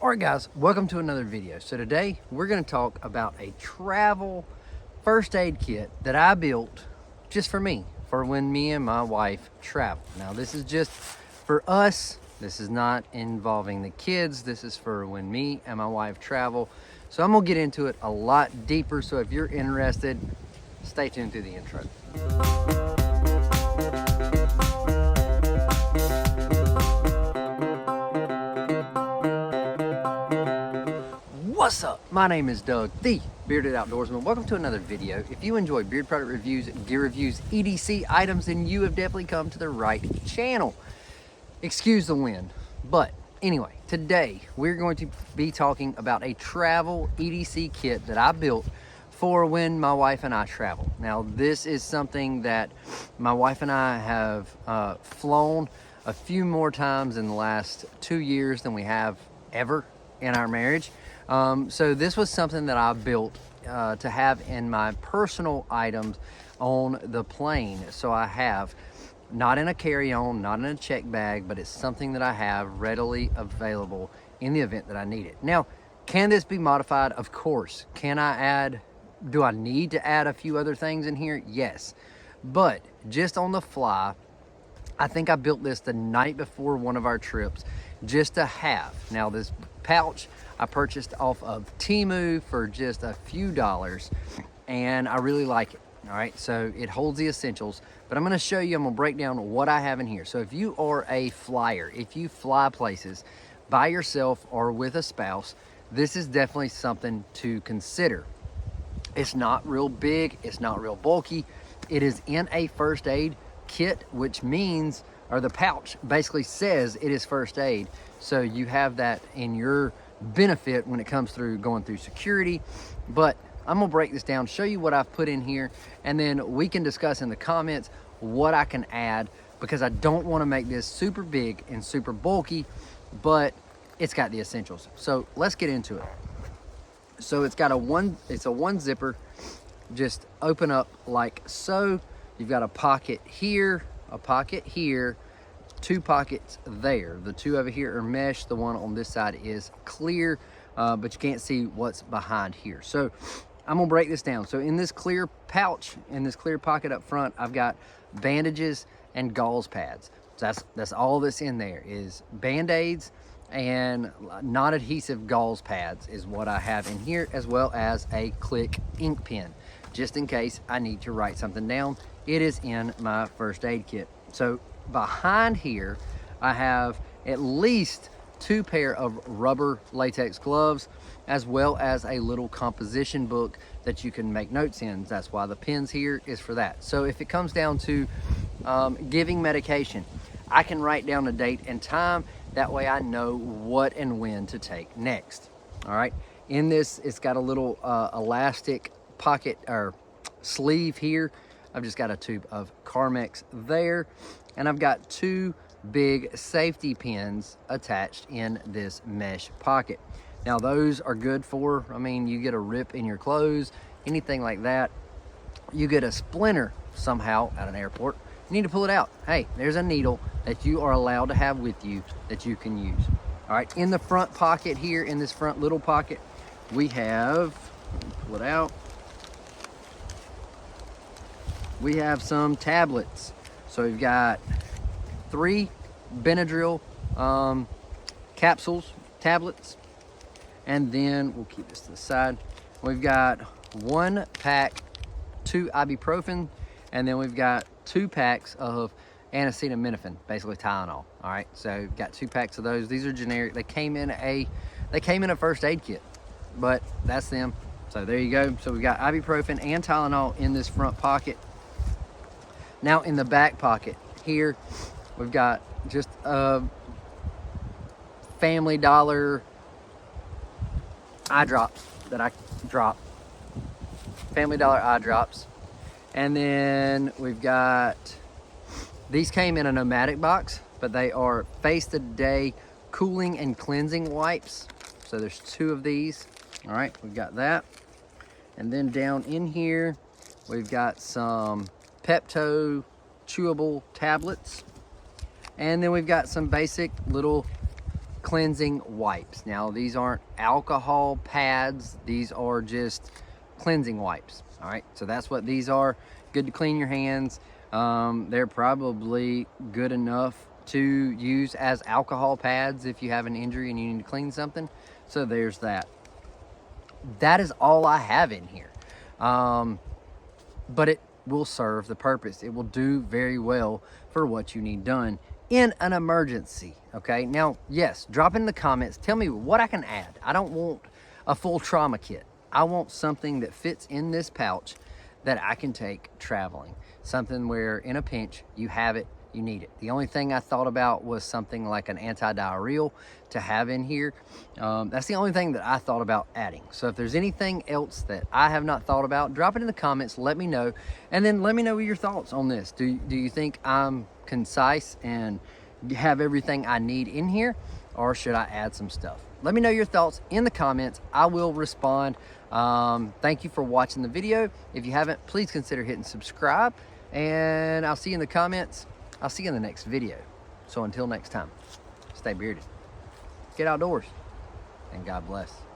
Alright guys, welcome to another video. So today we're going to talk about a travel first aid kit that I built just for me, for when me and my wife travel. Now this is just for us, this is not involving the kids, this is for when me and my wife travel. So I'm going to get into it a lot deeper, so if you're interested, stay tuned through the intro. What's up? My name is Doug, the Bearded Outdoorsman. Welcome to another video. If you enjoy beard product reviews, gear reviews, EDC items, then you have definitely come to the right channel. Excuse the wind. But anyway, today we're going to be talking about a travel EDC kit that I built for when my wife and I travel. Now, this is something that my wife and I have flown a few more times in the last 2 years than we have ever in our marriage. So this was something that I built to have in my personal items on the plane. So I have, not in a carry-on, not in a check bag, but it's something that I have readily available in the event that I need it. Now, can this be modified? Of course. Can I add, do I need to add a few other things in here? Yes. But just on the fly, I think I built this the night before one of our trips just to have. Now this pouch I purchased off of Temu for just a few dollars, and I really like it. All right, so it holds the essentials, but I'm going to show you, I'm going to break down what I have in here. So if you are a flyer, if you fly places by yourself or with a spouse, this is definitely something to consider. It's not real big, it's not real bulky. It is in a first aid kit, which means, or the pouch basically says it is first aid. So you have that in your benefit when it comes through going through security. But I'm gonna break this down, show you what I've put in here, and then we can discuss in the comments what I can add, because I don't want to make this super big and super bulky, but it's got the essentials. So let's get into it. So it's got it's a one zipper, just open up like so. You've got a pocket here, two pockets there. The two over here are mesh, the one on this side is clear, but you can't see what's behind here. So I'm gonna break this down. So in this clear pouch, in this clear pocket up front, I've got bandages and gauze pads. So that's all that's in there is Band-Aids and non-adhesive gauze pads is what I have in here, as well as a Click ink pen, just in case I need to write something down. It is in my first aid kit. So behind here, I have at least 2 pair of rubber latex gloves, as well as a little composition book that you can make notes in. That's why the pen's here is for that. So if it comes down to giving medication, I can write down a date and time. That way I know what and when to take next. All right. In this, it's got a little elastic pocket or sleeve here. I've just got a tube of Carmex there, and I've got 2 big safety pins attached in this mesh pocket. Now those are good for, I mean, you get a rip in your clothes, anything like that, you get a splinter somehow at an airport, you need to pull it out. Hey, there's a needle that you are allowed to have with you that you can use. All right, in the front pocket here, in this front little pocket, we have, pull it out, we have some tablets. So we've got 3 Benadryl capsules, tablets, and then we'll keep this to the side. We've got 1 pack, 2 ibuprofen, and then we've got 2 packs of acetaminophen, basically Tylenol. All right, so we've got 2 packs of those. These are generic. They came in a first aid kit, but that's them. So there you go. So we've got ibuprofen and Tylenol in this front pocket. Now in the back pocket here, we've got just a Family Dollar eye drops that I drop. Family Dollar eye drops. And then we've got, these came in a Nomadik box, but they are Face the Day cooling and cleansing wipes. So there's 2 of these. All right, we've got that. And then down in here, we've got some Pepto chewable tablets, and then we've got some basic little cleansing wipes. Now, these aren't alcohol pads. These are just cleansing wipes. All right, so that's what these are. Good to clean your hands. They're probably good enough to use as alcohol pads if you have an injury and you need to clean something. So there's that. That is all I have in here. But it will serve the purpose. It will do very well for what you need done in an emergency. Okay, now, yes, drop in the comments. Tell me what I can add. I don't want a full trauma kit. I want something that fits in this pouch that I can take traveling. Something where in a pinch, you have it, you need it. The only thing I thought about was something like an anti-diarrheal to have in here. That's the only thing that I thought about adding. So if there's anything else that I have not thought about, drop it in the comments, let me know. And then let me know your thoughts on this. Do you think I'm concise and have everything I need in here, or should I add some stuff? Let me know your thoughts in the comments. I will respond. Thank you for watching the video. If you haven't, please consider hitting subscribe, and I'll see you in the comments. I'll see you in the next video. So until next time, stay bearded, get outdoors, and God bless.